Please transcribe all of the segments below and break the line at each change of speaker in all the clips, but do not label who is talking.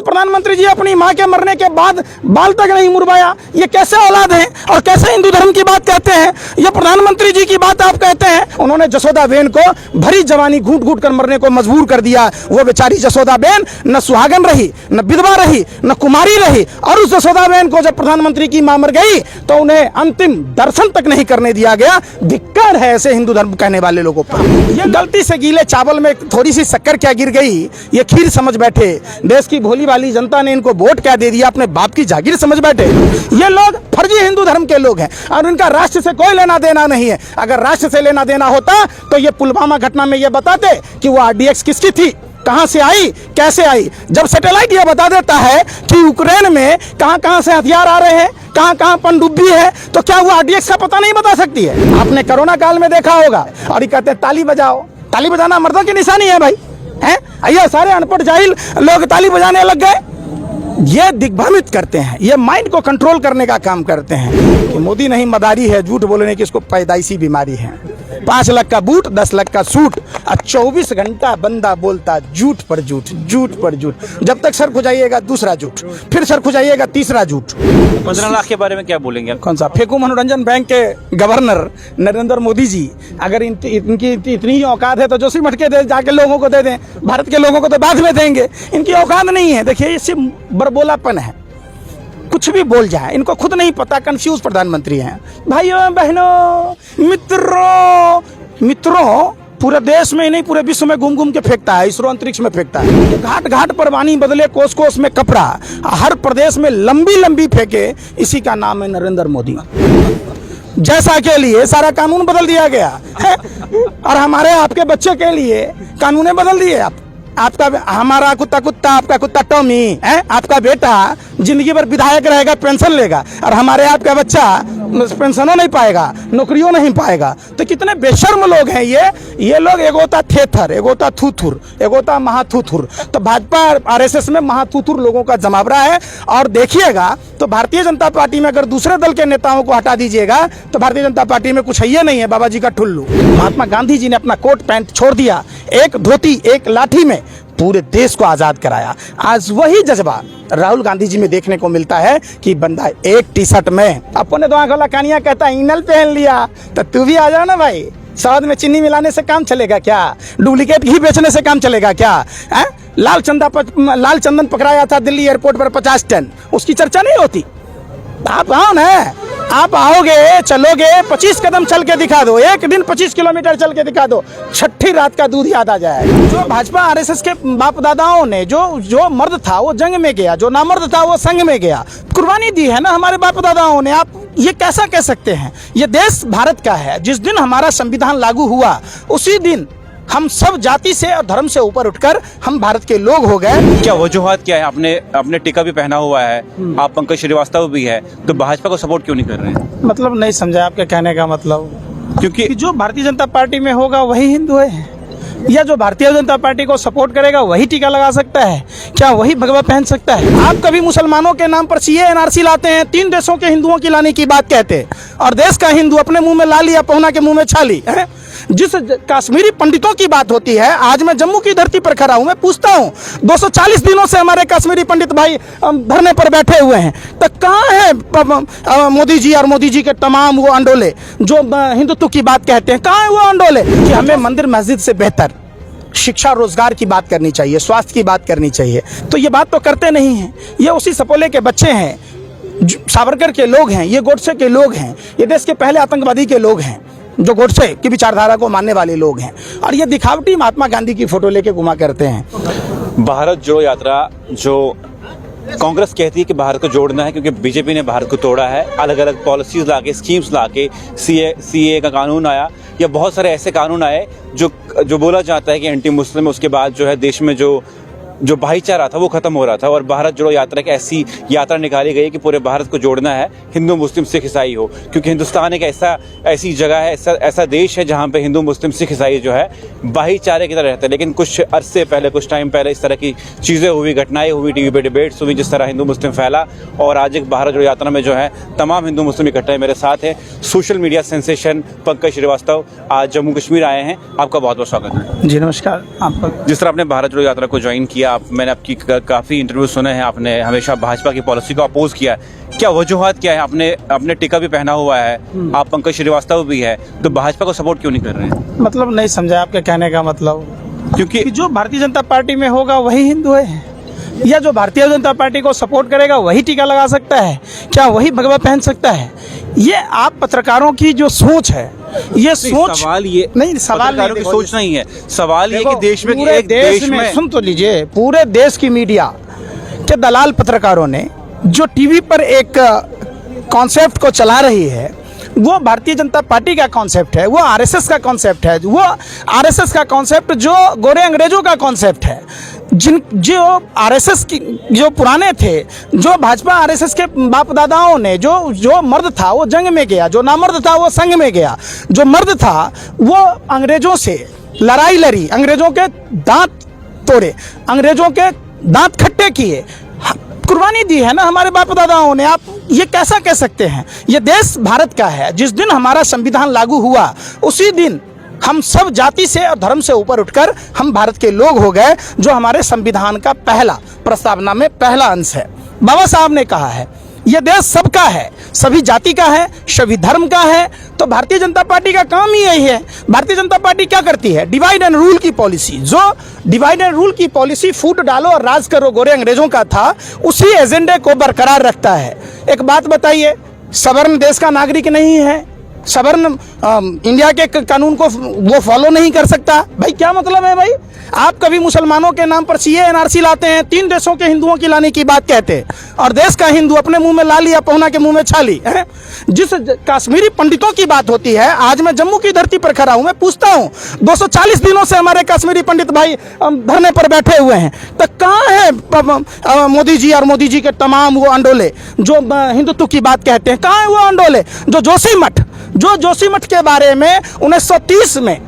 प्रधानमंत्री जी अपनी माँ के मरने के बाद बाल तक नहीं मुड़वाया, ये कैसे औलाद है और कैसे हिंदू धर्म की बात कहते हैं? ये प्रधानमंत्री जी की बात आप कहते हैं? उन्होंने जसोदा बेन को भरी जवानी घूट घूट कर मरने को मजबूर कर दिया। वो बेचारी जसोदा बेन न सुहागन रही, न विधवा रही, न कुमारी रही, और उस जसोदा बेन को जब प्रधानमंत्री की मां मर गई तो उन्हें अंतिम दर्शन तक नहीं करने दिया गया। धिक्कार है ऐसे हिंदू धर्म कहने वाले लोगों पर। ये गलती से गीले चावल में थोड़ी सी शक्कर क्या गिर गई, ये खीर समझ बैठे। देश की भोली वाली जनता ने इनको वोट क्या दे दिया, अपने बाप की जागीर समझ बैठे। ये लोग फर्जी हिंदू धर्म के लोग हैं और उनका राष्ट्र से कोई लेना देना नहीं है। अगर राष्ट्र से लेना देना होता तो ये पुलवामा घटना में ये बताते कि वो RDX किसकी थी, कहां से आई, कैसे आई। जब सैटेलाइट ये बता देता है कि यूक्रेन में कहां से हथियार आ रहे हैं, कहां पनडुब्बी है, तो क्या वो RDX का पता नहीं बता सकती है? आपने कोरोना काल में देखा होगा। और ये कहते हैं ताली बजाओ, ताली बजाना मर्दों की निशानी है भाई, हैं? आइए सारे अनपढ़ जाहिल लोग ताली बजाने लग गए। ये दिग्भ्रमित करते हैं, ये माइंड को कंट्रोल करने का काम करते हैं कि मोदी नहीं मदारी है, झूठ बोलने की इसको पैदाइशी बीमारी है। 5 लाख का बूट, 10 लाख का सूट, और 24 घंटा बंदा बोलता झूठ पर झूठ, झूठ पर झूठ। जब तक सर खुजाइएगा दूसरा झूठ, फिर सर खुजाइएगा तीसरा झूठ।
15 लाख के बारे में क्या बोलेंगे?
कौन सा? फेकू मनोरंजन बैंक के गवर्नर नरेंद्र मोदी जी, अगर इनकी इतनी ही औकात है तो जोशी मठ के जाके लोगों को दे दें, भारत के लोगों को तो बाद में देंगे। इनकी औकात नहीं है। देखिए, ये सिर्फ बरबोलापन है, कुछ भी बोल जाए, इनको खुद नहीं पता, कंफ्यूज प्रधानमंत्री हैं। भाइयों बहनों मित्रों, पूरे देश में ही नहीं पूरे विश्व में घूम घूम के फेंकता है, इसरो अंतरिक्ष में फेंकता है। घाट घाट पर वाणी बदले, कोस कोस में कपड़ा, हर प्रदेश में लंबी लंबी फेंके, इसी का नाम है नरेंद्र मोदी। जैसा के लिए सारा कानून बदल दिया गया है और हमारे आपके बच्चे के लिए कानून बदल दिए। आपका हमारा कुत्ता कुत्ता, आपका कुत्ता टॉमी है, आपका बेटा जिंदगी भर विधायक रहेगा, पेंशन लेगा, और हमारे आपका बच्चा पेंशनों नहीं पाएगा, नौकरियों नहीं पाएगा। तो कितने बेशर्म लोग हैं ये लोग। एगोता थेथर, एगोता थूथुर, एगोता महाथूथुर। तो भाजपा RSS में महाथूथुर लोगों का जमावड़ा है। और देखिएगा तो भारतीय जनता पार्टी में अगर दूसरे दल के नेताओं को हटा दीजिएगा तो भारतीय जनता पार्टी में कुछ है ही नहीं है, बाबा जी का ठुल्लू। महात्मा गांधी जी ने अपना कोट पैंट छोड़ दिया, एक धोती एक लाठी में पूरे देश को आजाद कराया। आज वही जज्बा राहुल गांधी जी में देखने को मिलता है कि बंदा एक टी-शर्ट में अपने दो आंखों कानिया कहता इनल पहन लिया, तो तू भी आ जाओ ना भाई। शहद में चीनी मिलाने से काम चलेगा क्या? डुप्लीकेट घी बेचने से काम चलेगा क्या? लाल चंदन पकड़ाया था दिल्ली एयरपोर्ट पर 50 टन, उसकी चर्चा नहीं होती। आप कौन है? आप आओगे, चलोगे, 25 कदम चल के दिखा दो, एक दिन 25 किलोमीटर चल के दिखा दो, छठी रात का दूध याद आ जाएगा। जो भाजपा RSS के बाप दादाओं ने जो मर्द था वो जंग में गया, जो नामर्द था वो संग में गया, कुर्बानी दी है ना हमारे बाप दादाओं ने। आप ये कैसा कह सकते हैं? ये देश भारत का है। जिस दिन हमारा संविधान लागू हुआ उसी दिन हम सब जाति से और धर्म से ऊपर उठकर हम भारत के लोग हो गए।
क्या वजूहत क्या है? आपने टीका भी पहना हुआ है, आप पंकज श्रीवास्तव भी है, तो भाजपा को सपोर्ट क्यों नहीं कर रहे हैं?
मतलब नहीं समझा आपके कहने का मतलब। क्योंकि जो भारतीय जनता पार्टी में होगा वही हिंदू है, या जो भारतीय जनता पार्टी को सपोर्ट करेगा वही टीका लगा सकता है? क्या वही भगवा पहन सकता है? आप कभी मुसलमानों के नाम पर CA NRC लाते हैं, 3 देशों के हिंदुओं की लाने की बात कहते हैं, और देश का हिंदू अपने मुंह में लाली या पहुना के मुंह में छाली है। जिस कश्मीरी पंडितों की बात होती है, आज मैं जम्मू की धरती पर खड़ा हूं, मैं पूछता हूं 240 दिनों से हमारे कश्मीरी पंडित भाई धरने पर बैठे हुए हैं, तो कहां है मोदी जी और मोदी जी के तमाम वो अंडोले जो हिंदुत्व की बात कहते हैं? कहां है वो अंडोले कि हमें मंदिर मस्जिद से बेहतर शिक्षा रोजगार की बात करनी चाहिए, स्वास्थ्य की बात करनी चाहिए? तो ये बात तो करते नहीं हैं। ये उसी सपोले के बच्चे हैं, सावरकर के लोग हैं, ये गोडसे के लोग हैं, ये देश के पहले आतंकवादी के लोग हैं, जो गोडसे की विचारधारा को मानने वाले लोग हैं। और ये दिखावटी महात्मा गांधी की फोटो लेके घुमा करते हैं।
भारत जोड़ो यात्रा जो कांग्रेस कहती है कि भारत को जोड़ना है क्योंकि बीजेपी ने भारत को तोड़ा है, अलग अलग पॉलिसीज लाके, स्कीम्स लाके, CA का कानून आया, या बहुत सारे ऐसे कानून आए जो बोला जाता है कि एंटी मुस्लिम, उसके बाद जो है देश में जो भाईचारा था वो खत्म हो रहा था। और भारत जोड़ो यात्रा की ऐसी यात्रा निकाली गई कि पूरे भारत को जोड़ना है, हिंदू मुस्लिम सिख ईसाई हो, क्योंकि हिंदुस्तान एक ऐसी जगह है, ऐसा देश है जहाँ पे हिंदू मुस्लिम सिख ईसाई जो है भाईचारे की तरह रहते हैं। लेकिन कुछ अरसे पहले, कुछ टाइम पहले इस तरह की चीज़ें हुई, घटनाएं हुई, टीवी पे डिबेट्स हुई, जिस तरह हिंदू मुस्लिम फैला। और आज एक भारत जोड़ो यात्रा में जो है तमाम हिंदू मुस्लिम इकट्ठे मेरे साथ हैं। Social media sensation Pankaj Srivastava आज जम्मू कश्मीर आए हैं, आपका बहुत बहुत स्वागत है।
जी नमस्कार। आपका
जिस तरह आपने भारत जोड़ो यात्रा को ज्वाइन किया, मैंने आपकी काफ़ी इंटरव्यू सुने हैं, आपने हमेशा भाजपा की पॉलिसी को अपोज किया है। क्या वजूहत क्या है? आपने टिका भी पहना हुआ है, आप पंकज श्रीवास्तव भी है, तो भाजपा को सपोर्ट क्यों नहीं कर रहे हैं?
मतलब नहीं समझा आपके कहने का मतलब।
क्योंकि
कि जो भारतीय जनता पार्टी में होगा वही हिंदू है, या जो भारतीय जनता पार्टी को सपोर्ट करेगा वही टीका लगा सकता है, क्या वही भगवा पहन सकता है? ये आप पत्रकारों की जो सोच है, ये सोच
सवाल ये
नहीं, सवाल
पत्रकारों की सोच नहीं है, सवाल ये कि देश में
पूरे देश में सुन तो लीजिए, पूरे देश की मीडिया के दलाल पत्रकारों ने जो टीवी पर एक कॉन्सेप्ट को चला रही है, वो भारतीय जनता पार्टी का कॉन्सेप्ट है, वो आरएसएस का कॉन्सेप्ट है, वो आरएसएस का कॉन्सेप्ट जो गोरे अंग्रेजों का कॉन्सेप्ट है। जो आरएसएस की जो पुराने थे, जो भाजपा आरएसएस के बाप दादाओं ने जो मर्द था वो जंग में गया, जो नामर्द था वो संग में गया, जो मर्द था वो अंग्रेजों से लड़ाई लड़ी, अंग्रेजों के दांत तोड़े, अंग्रेजों के दांत खट्टे किए, कुर्बानी दी है ना हमारे बाप दादाओं ने। आप ये कैसा कह सकते हैं? ये देश भारत का है। जिस दिन हमारा संविधान लागू हुआ उसी दिन हम सब जाति से और धर्म से ऊपर उठकर हम भारत के लोग हो गए, जो हमारे संविधान का पहला प्रस्तावना में पहला अंश है। बाबा साहब ने कहा है ये देश सबका है, सभी जाति का है, सभी धर्म का है। तो भारतीय जनता पार्टी का काम ही यही है। भारतीय जनता पार्टी क्या करती है? डिवाइड एंड रूल की पॉलिसी, जो डिवाइड एंड रूल की पॉलिसी फूट डालो और राज करो गोरे अंग्रेजों का था, उसी एजेंडे को बरकरार रखता है। एक बात बताइए, सवर्ण देश का नागरिक नहीं है, सवर्ण इंडिया के कानून को वो फॉलो नहीं कर सकता? भाई क्या मतलब है भाई? आप कभी मुसलमानों के नाम पर सीए एनआरसी लाते हैं, 3 देशों के हिंदुओं की लाने की बात कहते हैं, और देश का हिंदू अपने मुंह में लाली या पहुना के मुंह में छाली है। जिस कश्मीरी पंडितों की बात होती है, आज मैं जम्मू की धरती पर खड़ा हूं, मैं पूछता हूं 240 दिनों से हमारे कश्मीरी पंडित भाई धरने पर बैठे हुए हैं, तो कहाँ है मोदी जी और मोदी जी के तमाम वो अंडोले जो हिंदुत्व की बात कहते हैं? कहाँ है वो अंडोले? जो जोशीमठ के बारे में 1930 में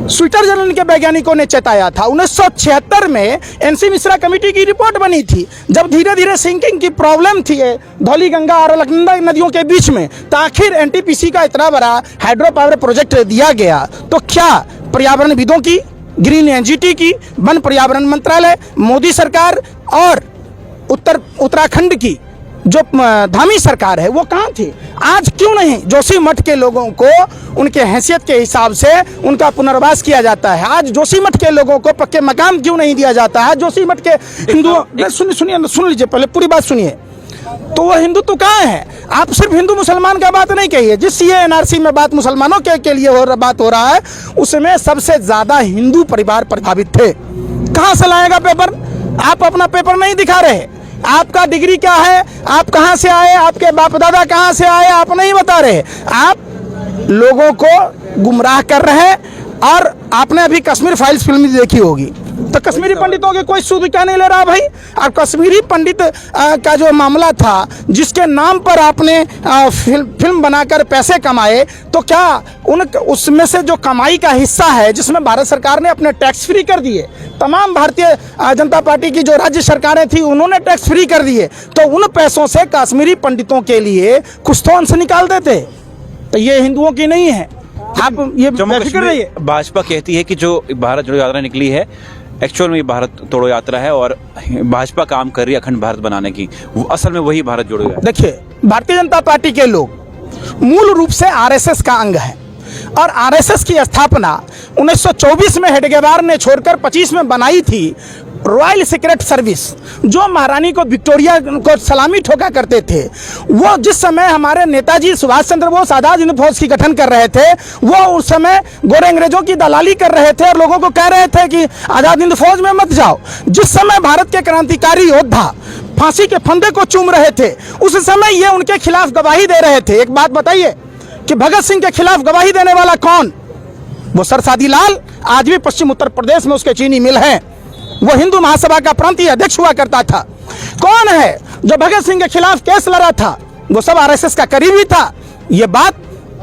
स्विट्जरलैंड के वैज्ञानिकों ने चेताया था, 1976 में एनसी मिश्रा कमेटी की रिपोर्ट बनी थी, जब धीरे धीरे सिंकिंग की प्रॉब्लम थी धौली गंगा और अलकनंदा नदियों के बीच में, तो आखिर एनटीपीसी का इतना बड़ा हाइड्रो पावर प्रोजेक्ट दिया गया। तो क्या पर्यावरणविदों की, ग्रीन एनजीटी की, वन पर्यावरण मंत्रालय, मोदी सरकार और उत्तराखंड की जो धामी सरकार है वो कहाँ थी? आज क्यों नहीं जोशीमठ के लोगों को उनके हैसियत के हिसाब से उनका पुनर्वास किया जाता है? आज जोशीमठ के लोगों को पक्के मकान क्यों नहीं दिया जाता है? जोशीमठ के हिंदुओं, सुन लीजिए पहले पूरी बात सुनिए। तो वो हिंदुत्व कहाँ है? आप सिर्फ हिंदू मुसलमान का बात नहीं कहिए। जिस सीए एनआरसी में बात मुसलमानों के लिए बात हो रहा है, उसमें सबसे ज्यादा हिंदू परिवार प्रभावित थे। कहाँ से लाएगा पेपर? आप अपना पेपर नहीं दिखा रहे। आपका डिग्री क्या है? आप कहाँ से आए? आपके बाप दादा कहाँ से आए? आप नहीं बता रहे। आप लोगों को गुमराह कर रहे हैं। और आपने अभी कश्मीर फाइल्स फिल्म देखी होगी, तो कश्मीरी पंडितों के कोई सूद क्या नहीं ले रहा भाई। और कश्मीरी पंडित का जो मामला था, जिसके नाम पर आपने फिल्म बनाकर पैसे कमाए, तो क्या उसमें से जो कमाई का हिस्सा है, जिसमें भारत सरकार ने अपने टैक्स फ्री कर दिए, तमाम भारतीय जनता पार्टी की जो राज्य सरकारें थी उन्होंने टैक्स फ्री कर दिए, तो उन पैसों से कश्मीरी पंडितों के लिए कुछ तो अंश निकाल देते। तो ये हिंदुओं की नहीं है। आप ये बेफिक्र रहिए।
भाजपा कहती है कि जो भारत जोड़ो यात्रा निकली है, एक्चुअल में ये भारत तोड़ो यात्रा है और भाजपा काम कर रही है अखंड भारत बनाने की, वो असल में वही भारत जोड़ो यात्रा।
देखिए, भारतीय जनता पार्टी के लोग मूल रूप से आरएसएस का अंग है, और आरएसएस की स्थापना 1924 में हेडगेवार ने छोड़कर 25 में बनाई थी रॉयल सीक्रेट सर्विस, जो महारानी को विक्टोरिया को सलामी ठोका करते थे। वो जिस समय हमारे नेताजी सुभाष चंद्र बोस आजाद हिंद फौज की गठन कर रहे थे, वो उस समय गोरे अंग्रेजों की दलाली कर रहे थे और लोगों को कह रहे थे कि आजाद हिंद फौज में मत जाओ। जिस समय भारत के क्रांतिकारी योद्धा फांसी के फंदे को चूम रहे थे, उस समय ये उनके खिलाफ गवाही दे रहे थे। एक बात बताइए कि भगत सिंह के खिलाफ गवाही देने वाला कौन? वो सर सादी लाल, आज भी पश्चिम उत्तर प्रदेश में उसके चीनी मिल है। वो हिंदू महासभा का प्रांतीय अध्यक्ष हुआ करता था। कौन है जो भगत सिंह के खिलाफ केस लड़ा था? वो सब आरएसएस का करीबी था। ये बात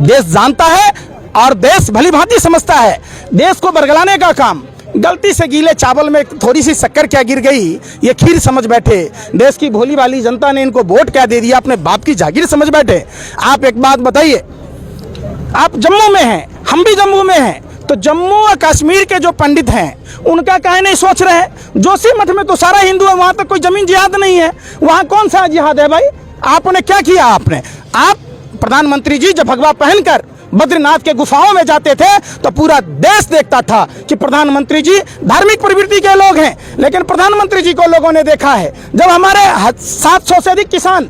देश जानता है और देश भली भांति समझता है। देश को बरगलाने का काम, गलती से गीले चावल में थोड़ी सी शक्कर क्या गिर गई, ये खीर समझ बैठे। देश की भोली भाली जनता ने इनको वोट क्या दे दिया, अपने बाप की जागीर समझ बैठे। आप एक बात बताइए, आप जम्मू में हैं, हम भी जम्मू में हैं, तो जम्मू और कश्मीर के जो पंडित हैं उनका काहे नहीं सोच रहे हैं? जोशी मठ में तो सारा हिंदू है, वहां तक कोई जमीन जिहाद नहीं है, वहां कौन सा जिहाद है भाई? आपने क्या किया? आप प्रधानमंत्री जी जब भगवा पहनकर बद्रीनाथ के गुफाओं में जाते थे तो पूरा देश देखता था कि प्रधानमंत्री जी धार्मिक प्रवृत्ति के लोग हैं। लेकिन प्रधानमंत्री जी को लोगों ने देखा है, जब हमारे 700 से अधिक किसान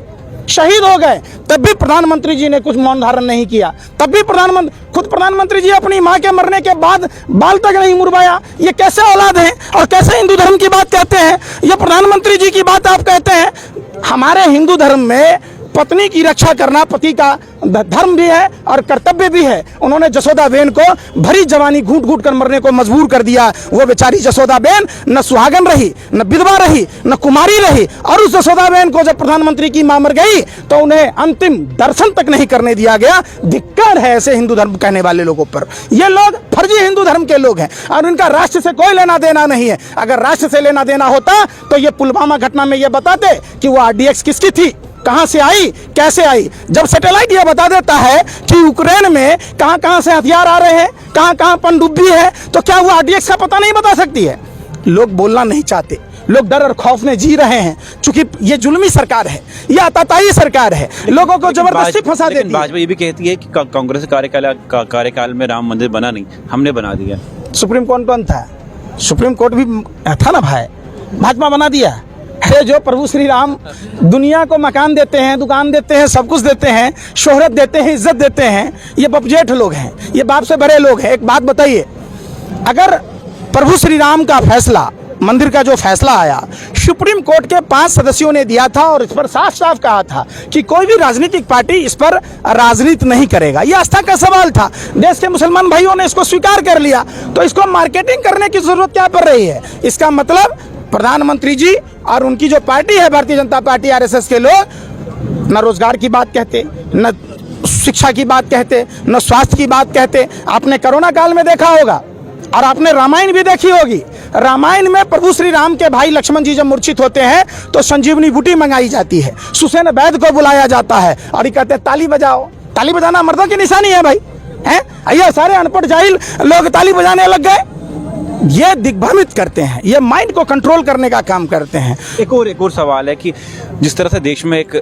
शहीद हो गए तब भी प्रधानमंत्री जी ने कुछ मौन धारण नहीं किया। तब भी खुद प्रधानमंत्री जी अपनी मां के मरने के बाद बाल तक नहीं मुड़वाया। ये कैसे औलाद हैं और कैसे हिंदू धर्म की बात कहते हैं? ये प्रधानमंत्री जी की बात आप कहते हैं? हमारे हिंदू धर्म में पत्नी की रक्षा करना पति का धर्म भी है और कर्तव्य भी है। उन्होंने जसोदा बेन को भरी जवानी घूट घूट कर मरने को मजबूर कर दिया। वो बेचारी जसोदा बेन न सुहागन रही, न विधवा रही, न कुमारी रही। और उस जसोदा बेन को जब प्रधानमंत्री की मां मर गई तो उन्हें अंतिम दर्शन तक नहीं करने दिया गया। धिक्कार है ऐसे हिंदू धर्म कहने वाले लोगों पर। ये लोग फर्जी हिंदू धर्म के लोग हैं और उनका राष्ट्र से कोई लेना देना नहीं है। अगर राष्ट्र से लेना देना होता तो ये पुलवामा घटना में ये बताते कि वो RDX किसकी थी, कहां से आई, कैसे आई। जब सैटेलाइट ये बता देता है कि यूक्रेन में कहां कहां से हथियार आ रहे हैं, कहां कहां पनडुब्बी है, तो क्या वो RDX का पता नहीं बता सकती है? लोग बोलना नहीं चाहते, लोग डर और खौफ में जी रहे हैं क्योंकि ये जुल्मी सरकार है, ये आताताई सरकार है, लोगों को जबरदस्ती फंसा देती है।
भाजपा ये भी कहती है कि कांग्रेस कार्यकाल में राम मंदिर बना नहीं, हमने बना दिया।
सुप्रीम कोर्ट कौन था? सुप्रीम कोर्ट भी था ना भाई, भाजपा बना दिया। अरे जो प्रभु श्री राम दुनिया को मकान देते हैं, दुकान देते हैं, सब कुछ देते हैं, शोहरत देते हैं, इज्जत देते हैं, ये बपजेठ लोग हैं, ये बाप से बड़े लोग हैं। एक बात बताइए, अगर प्रभु श्री राम का फैसला, मंदिर का जो फैसला आया, सुप्रीम कोर्ट के 5 सदस्यों ने दिया था और इस पर साफ साफ कहा था कि कोई भी राजनीतिक पार्टी इस पर राजनीति नहीं करेगा। यह आस्था का सवाल था। देश के मुसलमान भाइयों ने इसको स्वीकार कर लिया, तो इसको मार्केटिंग करने की जरूरत क्या पड़ रही है? इसका मतलब प्रधानमंत्री जी और उनकी जो पार्टी है भारतीय जनता पार्टी RSS के लोग न रोजगार की बात कहते, न शिक्षा की बात कहते, न स्वास्थ्य की बात कहते। आपने कोरोना काल में देखा होगा और आपने रामायण भी देखी होगी। रामायण में प्रभु श्री राम के भाई लक्ष्मण जी जब मूर्छित होते हैं तो संजीवनी बूटी मंगाई जाती है, सुसेन वैद्य को बुलाया जाता है और ये कहते हैं ताली बजाओ। ताली बजाना मर्दों की निशानी है भाई, हैं? ये सारे अनपढ़ जाहिल लोग ताली बजाने लग गए। ये दिग्भ्रमित करते हैं, ये माइंड को कंट्रोल करने का काम करते हैं।
एक और सवाल है कि जिस तरह से देश में एक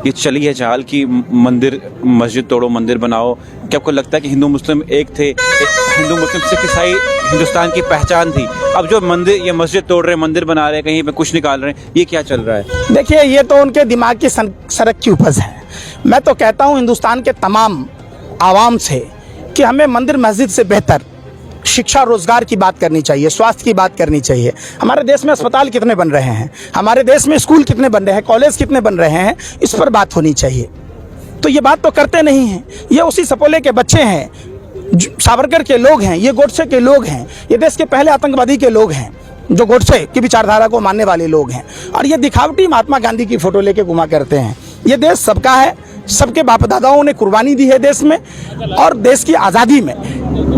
ये चली है चाल कि मंदिर, मस्जिद तोड़ो मंदिर बनाओ, क्या आपको लगता है कि हिंदू मुस्लिम एक थे, हिंदू मुस्लिम सिख ईसाई हिंदुस्तान की पहचान थी, अब जो मंदिर ये मस्जिद तोड़ रहे हैं, मंदिर बना रहे हैं, कहीं पे कुछ निकाल रहे हैं, ये क्या चल रहा है?
देखिए, ये तो उनके दिमाग की सड़क की उपज है। मैं तो कहता हूँ हिंदुस्तान के तमाम आवाम से कि हमें मंदिर मस्जिद से बेहतर शिक्षा रोजगार की बात करनी चाहिए, स्वास्थ्य की बात करनी चाहिए। हमारे देश में अस्पताल कितने बन रहे हैं, हमारे देश में स्कूल कितने बन रहे हैं, कॉलेज कितने बन रहे हैं, इस पर बात होनी चाहिए। तो ये बात तो करते नहीं हैं। ये उसी सपोले के बच्चे हैं, सावरकर के लोग हैं, ये गोडसे के लोग हैं, ये देश के पहले आतंकवादी के लोग हैं जो गोडसे की विचारधारा को मानने वाले लोग हैं। और ये दिखावटी महात्मा गांधी की फोटो लेके घुमा करते हैं। ये देश सबका है, सबके बाप दादाओं ने कुर्बानी दी है देश में, और देश की आज़ादी में,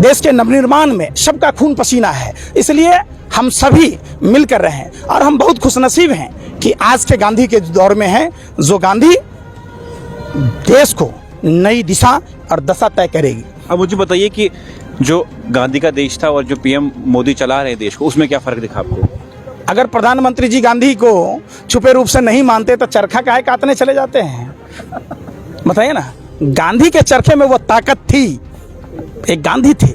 देश के नवनिर्माण में सबका खून पसीना है। इसलिए हम सभी मिलकर रहें और हम बहुत खुशनसीब हैं कि आज के गांधी के दौर में हैं, जो गांधी देश को नई दिशा और दशा तय करेगी।
अब मुझे बताइए कि जो गांधी का देश था और जो PM मोदी चला रहे देश को, उसमें क्या फर्क दिखा आपको?
अगर प्रधानमंत्री जी गांधी को छुपे रूप से नहीं मानते तो चरखा काहे काटने चले जाते हैं? बताइए ना, गांधी के चरखे में वो ताकत थी। एक गांधी थे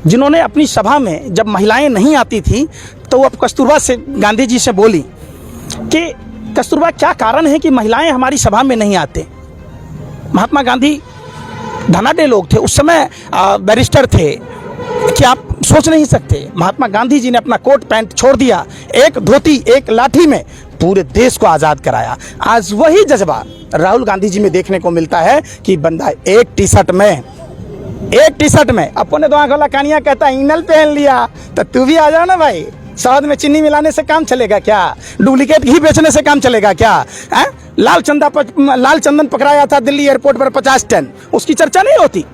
जिन्होंने अपनी सभा में जब महिलाएं नहीं आती थी तो वो कस्तूरबा से, गांधी जी से बोली कि कस्तूरबा क्या कारण है कि महिलाएं हमारी सभा में नहीं आते? महात्मा गांधी धनाढ्य लोग थे, उस समय बैरिस्टर थे कि आप सोच नहीं सकते। महात्मा गांधी जी ने अपना कोट पैंट छोड़ दिया, एक धोती एक लाठी में पूरे देश को आज़ाद कराया। आज वही जज्बा राहुल गांधी जी में देखने को मिलता है कि बंदा एक टी शर्ट में अपने दो आंखों कानिया कहता इनल पहन लिया, तो तू भी आ जाओ ना भाई। शहद में चीनी मिलाने से काम चलेगा क्या? डुप्लीकेट घी बेचने से काम चलेगा क्या? लाल चंदन पकड़ाया था दिल्ली एयरपोर्ट पर 50 टन, उसकी चर्चा नहीं होती।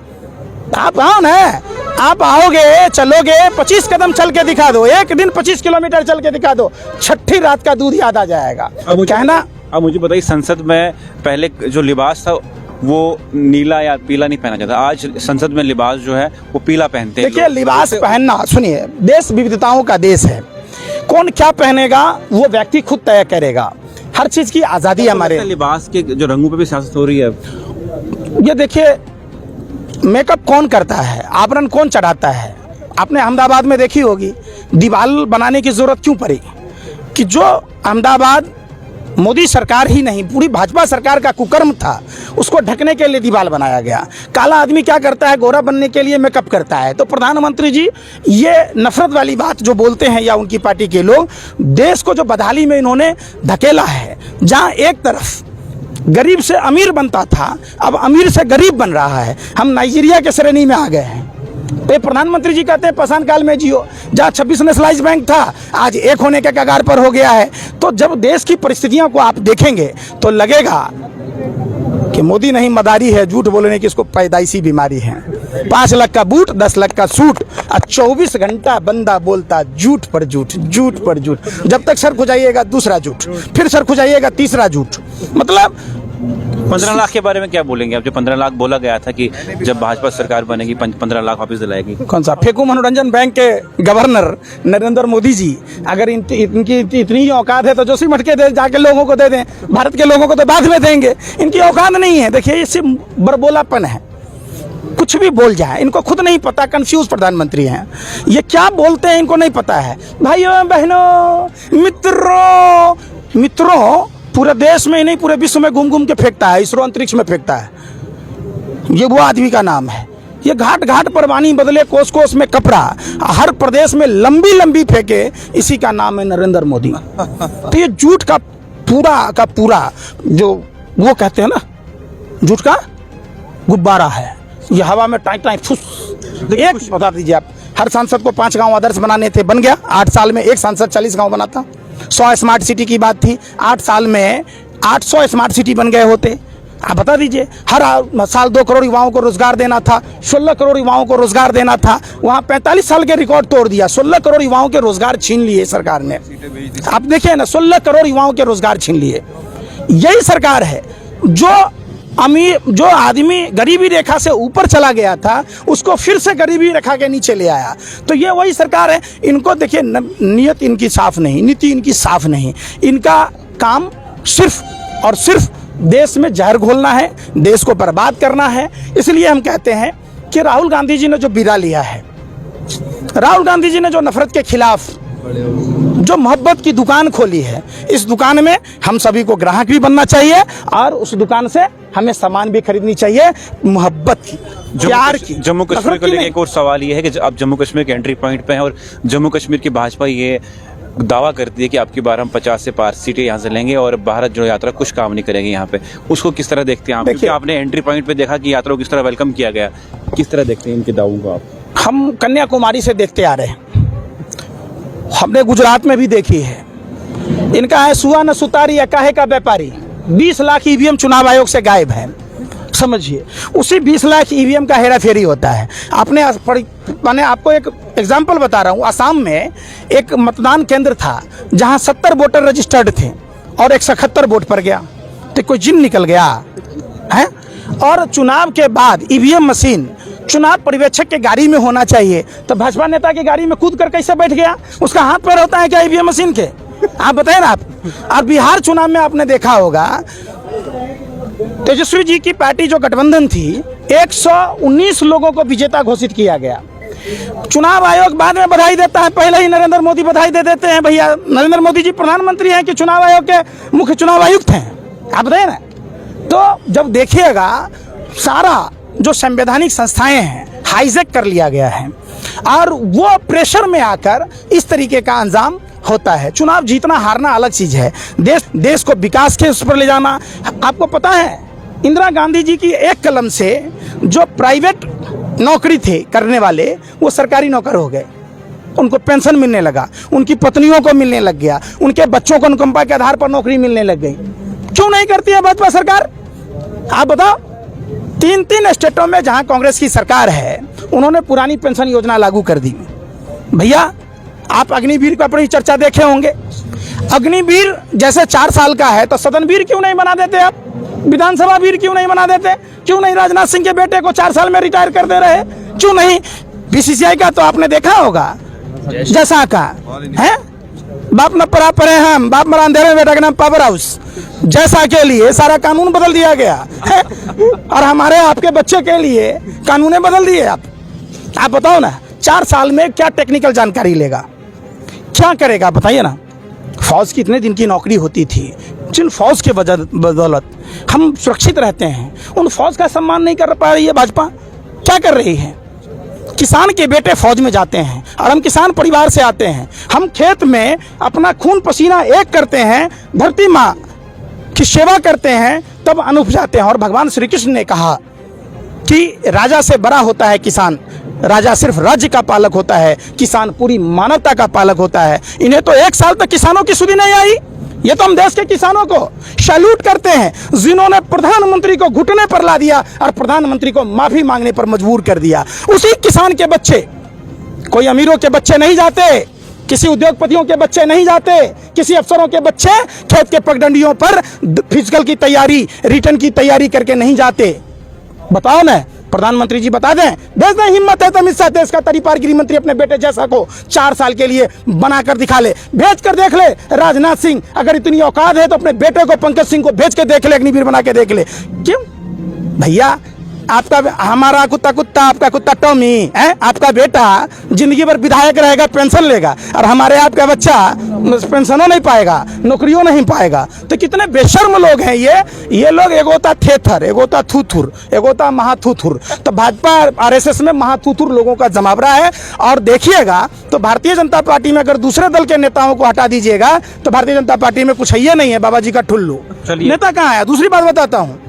आप आओ ना, आप आओगे, चलोगे, 25 कदम चल के दिखा दो, एक दिन 25 किलोमीटर चल के दिखा दो, छठी रात का दूध याद आ जाएगा।
अब मुझे बताइए, संसद में पहले जो लिबास था वो नीला या पीला नहीं पहना जाता। आज संसद में लिबास जो है वो पीला पहनते हैं।
देखिए, लिबास पहनना, सुनिए, देश विविधताओं का देश है। कौन क्या पहनेगा वो व्यक्ति खुद तय करेगा। हर चीज की आजादी हमारे।
लिबास के जो रंगों पे भी सियासत हो रही है।
ये देखिए, मेकअप कौन करता है, आवरण कौन चढ़ाता है। आपने अहमदाबाद में देखी होगी, दीवार बनाने की जरूरत क्यों पड़ी कि जो अहमदाबाद मोदी सरकार ही नहीं, पूरी भाजपा सरकार का कुकर्म था, उसको ढकने के लिए दीवार बनाया गया। काला आदमी क्या करता है, गोरा बनने के लिए मेकअप करता है। तो प्रधानमंत्री जी ये नफरत वाली बात जो बोलते हैं या उनकी पार्टी के लोग, देश को जो बदहाली में इन्होंने धकेला है, जहां एक तरफ गरीब से अमीर बनता था, अब अमीर से गरीब बन रहा है। हम नाइजीरिया के श्रेणी में आ गए हैं। तो प्रधानमंत्री जी कहते हैं पाषाण काल में जियो, जहाँ 26 नेशनलाइज बैंक था आज एक होने के कगार पर हो गया है। तो जब देश की परिस्थितियों को आप देखेंगे तो लगेगा कि मोदी नहीं मदारी है, झूठ बोलने की इसको पैदाइशी बीमारी है। 5 लाख का बूट, 10 लाख का सूट और 24 घंटा बंदा बोलता झूठ पर झूठ, झूठ पर झूठ। जब तक सर खुजाइएगा दूसरा झूठ, फिर सर खुजाइएगा तीसरा झूठ। मतलब
15 लाख के बारे में क्या बोलेंगे? अब जो 15 लाख बोला गया था कि जब भाजपा सरकार बनेगी 15 लाख वापस दिलाएगी।
कौन सा फेंकू मनोरंजन बैंक के गवर्नर नरेंद्र मोदी जी, अगर इनकी इतनी औकात है तो जोशी मठ के जाके लोगों को दे दें। भारत के लोगों को तो बाद में देंगे, इनकी औकात नहीं है। देखिए, ये सिर्फ बरबोलापन है, कुछ भी बोल जाए। इनको खुद नहीं पता, कंफ्यूज प्रधानमंत्री हैं। ये क्या बोलते हैं इनको नहीं पता है। भाइयों बहनों, मित्रों, पूरे देश में ही नहीं पूरे विश्व में घूम घूम के फेंकता है, इसरो अंतरिक्ष में फेंकता है। ये वो आदमी का नाम है। ये घाट घाट पर पानी बदले, कोस कोस में कपड़ा, हर प्रदेश में लंबी लंबी फेंके, इसी का नाम है नरेंद्र मोदी। तो ये झूठ का पूरा जो वो कहते हैं ना, झूठ का गुब्बारा है। ये हवा में टाई टाई फुस। एक बता दीजिए आप, हर सांसद को 5 गांव आदर्श बनाने थे, बन गया। 8 साल में एक सांसद 40 गांव बनाता। 100 स्मार्ट सिटी की बात थी, 8 साल में 800 स्मार्ट सिटी बन गए होते। आप बता दीजिए, हर साल 2 करोड़ युवाओं को रोजगार देना था, 16 करोड़ युवाओं को रोजगार देना था। वहाँ 45 साल के रिकॉर्ड तोड़ दिया, 16 करोड़ युवाओं के रोजगार छीन लिए सरकार ने। आप देखिए ना, 16 करोड़ युवाओं के रोजगार छीन लिए। यही सरकार है जो आदमी गरीबी रेखा से ऊपर चला गया था, उसको फिर से गरीबी रेखा के नीचे ले आया। तो ये वही सरकार है। इनको देखिए, नीयत इनकी साफ नहीं, नीति इनकी साफ नहीं। इनका काम सिर्फ और सिर्फ देश में जहर घोलना है, देश को बर्बाद करना है। इसलिए हम कहते हैं कि राहुल गांधी जी ने जो बीड़ा लिया है, राहुल गांधी जी ने जो नफरत के खिलाफ जो मोहब्बत की दुकान खोली है, इस दुकान में हम सभी को ग्राहक भी बनना चाहिए और उस दुकान से हमें सामान भी खरीदनी चाहिए, मोहब्बत की, प्यार की।
जम्मू कश्मीर को लेकर एक और सवाल ये है कि अब जम्मू कश्मीर के एंट्री पॉइंट पे हैं और जम्मू कश्मीर की भाजपा ये दावा करती है कि आपकी बार हम 50 से पार सीटें यहाँ से लेंगे और भारत जोड़ो यात्रा कुछ काम नहीं करेंगे यहाँ पे। उसको किस तरह देखते हैं आप? क्योंकि आपने एंट्री पॉइंट पे देखा कि यात्रा को किस तरह वेलकम किया गया, किस तरह देखते हैं इनके दावों को आप?
हम कन्याकुमारी से देखते आ रहे हैं, हमने गुजरात में भी देखी है। इनका है सुआ न सुतारी या काहे का व्यापारी। 20 लाख ईवीएम चुनाव आयोग से गायब है, समझिए। उसी 20 लाख ईवीएम का हेरा फेरी होता है। मैंने आपको एक एग्जाम्पल बता रहा हूँ। असम में एक मतदान केंद्र था जहाँ 70 वोटर रजिस्टर्ड थे और 171 वोट पर गया, तो कोई जिन निकल गया है। और चुनाव के बाद ईवीएम मशीन चुनाव पर्यवेक्षक के गाड़ी में होना चाहिए, तो भाजपा नेता की गाड़ी में कूद कर कैसे बैठ गया? उसका हाथ पैर होता है क्या ईवीएम मशीन के? आप बताएं ना आप। और बिहार चुनाव में आपने देखा होगा, तेजस्वी जी की पार्टी जो गठबंधन थी, 119 लोगों को विजेता घोषित किया गया। चुनाव आयोग बाद में बधाई देता है, पहले ही नरेंद्र मोदी बधाई दे देते हैं। भैया, नरेंद्र मोदी जी प्रधानमंत्री हैं कि चुनाव आयोग के मुख्य चुनाव आयुक्त हैं? आप बताए ना। तो जब देखिएगा, सारा जो संवैधानिक संस्थाएं हैं हाईजैक कर लिया गया है और वो प्रेशर में आकर इस तरीके का अंजाम होता है। चुनाव जीतना हारना अलग चीज है, देश को विकास के उस पर ले जाना। आपको पता है, इंदिरा गांधी जी की एक कलम से जो प्राइवेट नौकरी थे करने वाले, वो सरकारी नौकर हो गए। उनको पेंशन मिलने लगा, उनकी पत्नियों को मिलने लग गया, उनके बच्चों को अनुकंपा के आधार पर नौकरी मिलने लग गई। क्यों नहीं करती है भाजपा सरकार? आप बताओ। 3 स्टेटों में जहां कांग्रेस की सरकार है, उन्होंने पुरानी पेंशन योजना लागू कर दी। भैया, आप अग्निवीर का अपनी चर्चा देखे होंगे। अग्निवीर जैसे 4 साल का है तो सदनवीर क्यों नहीं बना देते आप? विधानसभा वीर क्यों नहीं बना देते? क्यों नहीं राजनाथ सिंह के बेटे को 4 साल में रिटायर कर दे रहे? क्यों नहीं? बीसीसीआई का तो आपने देखा होगा, जैसा का है बाप न परा परे हम, बाप मरा अंधेरे में, बेटा का नाम पावर हाउस, जैसा के लिए सारा कानून बदल दिया गया है। और हमारे आपके बच्चे के लिए कानून बदल दिए। आप बताओ ना, 4 साल में क्या टेक्निकल जानकारी लेगा, क्या करेगा बताइए ना। फौज की इतने दिन की नौकरी होती थी, जिन फौज के बदौलत हम सुरक्षित रहते हैं, उन फौज का सम्मान नहीं कर पा रही है भाजपा। क्या कर रही है? किसान के बेटे फौज में जाते हैं और हम किसान परिवार से आते हैं, हम खेत में अपना खून पसीना एक करते हैं, धरती माँ की सेवा करते हैं, तब अन्न उपजाते हैं। और भगवान श्री कृष्ण ने कहा कि राजा से बड़ा होता है किसान, राजा सिर्फ राज्य का पालक होता है, किसान पूरी मानवता का पालक होता है। इन्हें तो 1 साल तक किसानों की सुधि नहीं आई। ये तो हम देश के किसानों को सैल्यूट करते हैं, जिन्होंने प्रधानमंत्री को घुटने पर ला दिया और प्रधानमंत्री को माफी मांगने पर मजबूर कर दिया। उसी किसान के बच्चे, कोई अमीरों के बच्चे नहीं जाते, किसी उद्योगपतियों के बच्चे नहीं जाते, किसी अफसरों के बच्चे खेत के पगडंडियों पर फिजिकल की तैयारी, रिटर्न की तैयारी करके नहीं जाते। बताओ ना, प्रधानमंत्री जी बता दें, भेज दें। हिम्मत है तो अमित शाह, देश का तरीपार गृह मंत्री, अपने बेटे जैसा को 4 साल के लिए बनाकर दिखा ले, भेज कर देख ले। राजनाथ सिंह, अगर इतनी औकात है तो अपने बेटे को, पंकज सिंह को भेज के देख ले, अग्निवीर बना के देख ले। क्यों भैया? आपका हमारा कुत्ता कुत्ता, आपका कुत्ता टॉमी है, आपका बेटा जिंदगी भर विधायक रहेगा, पेंशन लेगा, और हमारे आपका बच्चा पेंशनों नहीं पाएगा, नौकरियों नहीं पाएगा। तो कितने बेशर्म लोग हैं ये लोग। एगोता थेथर, एगोता थूथुर, एगोता महाथूथुर। तो भाजपा आरएसएस में महाथूथुर लोगों का जमावड़ा है। और देखिएगा तो भारतीय जनता पार्टी में अगर दूसरे दल के नेताओं को हटा दीजिएगा तो भारतीय जनता पार्टी में कुछ है ही नहीं है, बाबा जी का ठुल्लू। नेता कहाँ है? दूसरी बात बताता हूँ,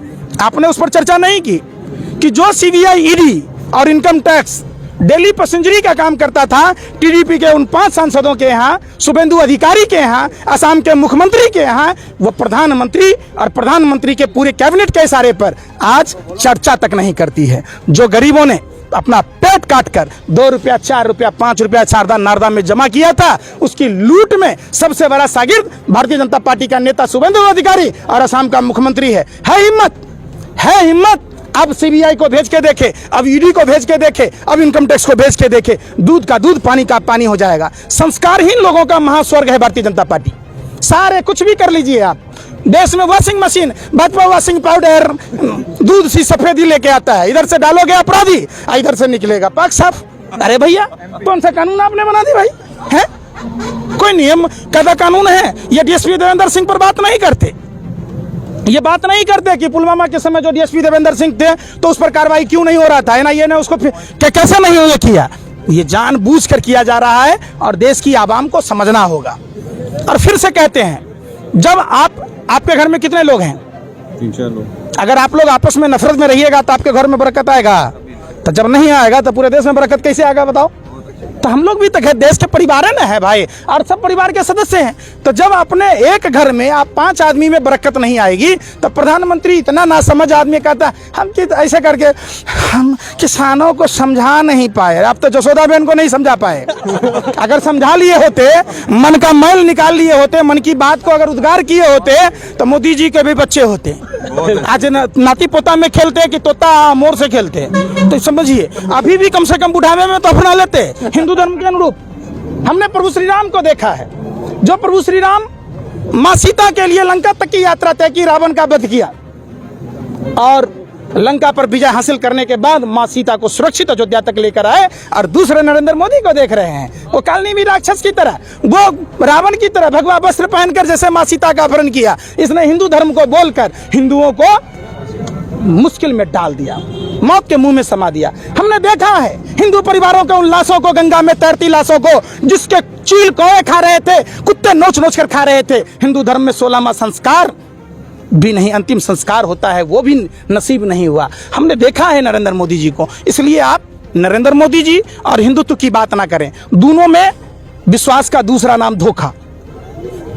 आपने उस पर चर्चा नहीं की कि जो सीबीआई, ईडी और इनकम टैक्स दिल्ली पैसेंजरी का काम करता था, टीडीपी के उन 5 सांसदों के यहाँ, शुभेंदु अधिकारी के यहाँ, असम के मुख्यमंत्री के यहाँ, वो प्रधानमंत्री और प्रधानमंत्री के पूरे कैबिनेट के इशारे पर आज चर्चा तक नहीं करती है। जो गरीबों ने अपना पेट काट कर 2 रुपया, 4 रुपया, 5 रुपया शारदा नारदा में जमा किया था, उसकी लूट में सबसे बड़ा शागिर्द भारतीय जनता पार्टी का नेता शुभेंदु अधिकारी और असम का मुख्यमंत्री है। हिम्मत। अब सीबीआई को भेज के देखे, अब ईडी को भेज के देखे, अब इनकम टैक्स को भेज के देखे, दूध का दूध, पानी का पानी हो जाएगा। संस्कारहीन लोगों का महास्वर्ग है भारतीय जनता पार्टी। सारे कुछ भी कर लीजिए आप, देश में washing machine, Bhajpa washing powder, दूध सी सफेदी लेके आता है, इधर से डालोगे अपराधी, इधर से निकलेगा पाक साफ। अरे भैया, कौन सा कानून आपने बना दी भाई? है कोई नियम कायदा कानून है? ये डीएसपी देवेंद्र सिंह पर बात नहीं करते, ये बात नहीं करते कि पुलवामा के समय जो डीएसपी देवेंद्र सिंह थे तो उस पर कार्रवाई क्यों नहीं हो रहा था, एनआईए ने उसको कैसे नहीं ये किया। ये जानबूझकर किया जा रहा है और देश की आवाम को समझना होगा। और फिर से कहते हैं, जब आपके घर में कितने लोग हैं?
3-4 लोग।
अगर आप लोग आपस में नफरत में रहिएगा तो आपके घर में बरकत आएगा, तो जब नहीं आएगा तो पूरे देश में बरकत कैसे आएगा बताओ? तो हम लोग भी तो देश के परिवार है ना, है भाई, और सब परिवार के सदस्य हैं। तो जब अपने एक घर में आप 5 आदमी में बरकत नहीं आएगी, तो प्रधानमंत्री इतना नासमझ आदमी कहता हम कि ऐसे करके हम किसानों को समझा नहीं पाए। आप तो जसोदा बहन को नहीं समझा पाए। अगर समझा लिए होते, मन का मैल निकाल लिए होते, मन की बात को अगर उद्गार किए होते, तो मोदी जी के भी बच्चे होते। आज नाती पोता में खेलते कि तोता मोर से खेलते। तो समझिए, अभी भी कम से कम बुढ़ावे में तो अपना लेते हिंदू धर्म के अनुरूप। हमने प्रभु श्री राम को देखा है, जो प्रभु श्री राम मां सीता के लिए लंका तक की यात्रा तय की, रावण का वध किया और लंका पर विजय हासिल करने के बाद मां सीता को सुरक्षित अयोध्या तक लेकर आए। और दूसरे नरेंद्र मोदी को देख रहे हैं, वो कालनी भी राक्षस की तरह, वो रावण की तरह भगवा वस्त्र पहनकर जैसे मां सीता का अपहरण किया। इसने हिंदू धर्म को बोलकर हिंदुओं को मुश्किल में डाल दिया, मौत के मुंह में समा दिया। हमने देखा है हिंदू परिवारों के उन लाशों को, गंगा में तैरती लाशों को, जिसके चील कौवे खा रहे थे, कुत्ते नोच नोच कर खा रहे थे। हिंदू धर्म में 16वां संस्कार भी नहीं, अंतिम संस्कार होता है, वो भी नसीब नहीं हुआ। हमने देखा है नरेंद्र मोदी जी को। इसलिए आप नरेंद्र मोदी जी और हिंदुत्व की बात ना करें, दोनों में विश्वास का दूसरा नाम धोखा।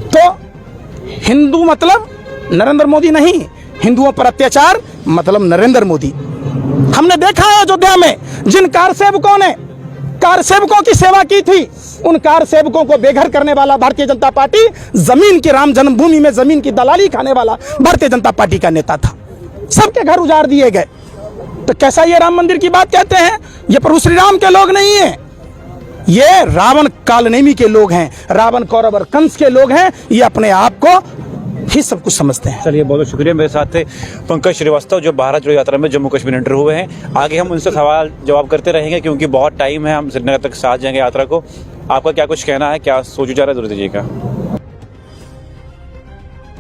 तो हिंदू मतलब नरेंद्र मोदी नहीं, हिंदुओं पर अत्याचार मतलब नरेंद्र मोदी। हमने देखा है अयोध्या में जिन कार सेवकों ने कार सेवकों की सेवा की थी, उन कार सेवकों को बेघर करने वाला भारतीय जनता पार्टी, जमीन की, राम जन्मभूमि में जमीन की दलाली खाने वाला भारतीय जनता पार्टी का नेता था। सबके घर उजाड़ दिए गए। तो कैसा ये राम मंदिर की बात कहते हैं? ये प्रभु श्री राम के लोग नहीं है, ये रावण कालनेमी के लोग हैं, रावण कौरव और कंस के लोग हैं। ये अपने आप को ही सब कुछ समझते हैं।
चलिए, बहुत बहुत शुक्रिया। मेरे साथ थे पंकज श्रीवास्तव, जो भारत जोड़ो यात्रा में जम्मू कश्मीर एंटर हुए हैं। आगे हम उनसे सवाल जवाब करते रहेंगे क्योंकि बहुत टाइम है, हम श्रीनगर तक साथ जाएंगे यात्रा को। आपका क्या कुछ कहना है, क्या सोच विचार है, जरूर दीजिएगा।